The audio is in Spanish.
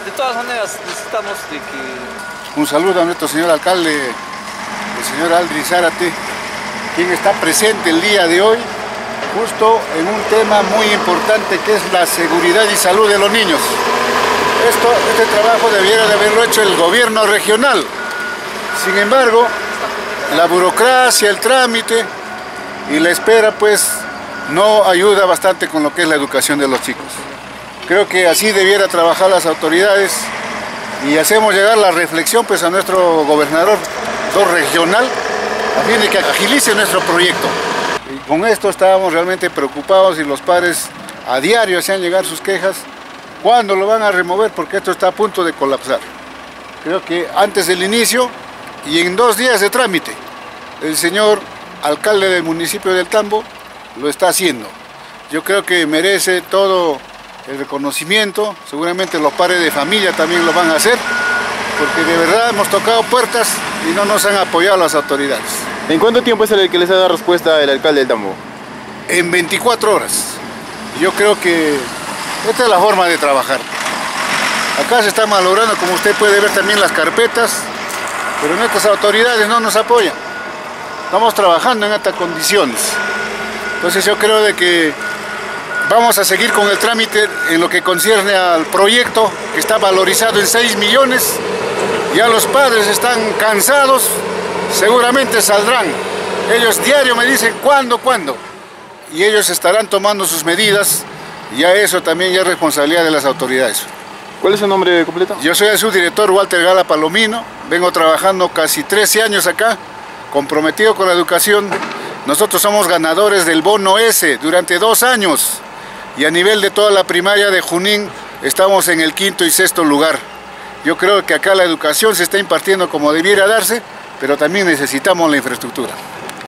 de todas maneras necesitamos de que... Un saludo a nuestro señor alcalde, el señor Aldri Zárate, quien está presente el día de hoy, justo en un tema muy importante que es la seguridad y salud de los niños. Este trabajo debiera de haberlo hecho el gobierno regional. Sin embargo, la burocracia, el trámite y la espera pues no ayuda bastante con lo que es la educación de los chicos. Creo que así debiera trabajar las autoridades y hacemos llegar la reflexión pues a nuestro gobernador regional a fin de que agilice nuestro proyecto. Y con esto estábamos realmente preocupados y los padres a diario hacían llegar sus quejas. ¿Cuándo lo van a remover? Porque esto está a punto de colapsar. Creo que antes del inicio y en 2 días de trámite, el señor alcalde del municipio del Tambo lo está haciendo. Yo creo que merece todo el reconocimiento, seguramente los padres de familia también lo van a hacer, porque de verdad hemos tocado puertas y no nos han apoyado las autoridades. ¿En cuánto tiempo es el que les ha dado respuesta el alcalde del Tambo? En 24 horas. Yo creo que esta es la forma de trabajar. Acá se está malogrando, como usted puede ver también las carpetas, pero nuestras autoridades no nos apoyan. Estamos trabajando en estas condiciones. Entonces yo creo de que vamos a seguir con el trámite en lo que concierne al proyecto, que está valorizado en 6 millones. Ya los padres están cansados, seguramente saldrán. Ellos diario me dicen cuándo, y ellos estarán tomando sus medidas. Ya eso también ya es responsabilidad de las autoridades. ¿Cuál es su nombre completo? Yo soy el subdirector Walter Gala Palomino, vengo trabajando casi 13 años acá, comprometido con la educación. Nosotros somos ganadores del bono S durante 2 años y a nivel de toda la primaria de Junín estamos en el 5º y 6º lugar. Yo creo que acá la educación se está impartiendo como debiera darse, pero también necesitamos la infraestructura.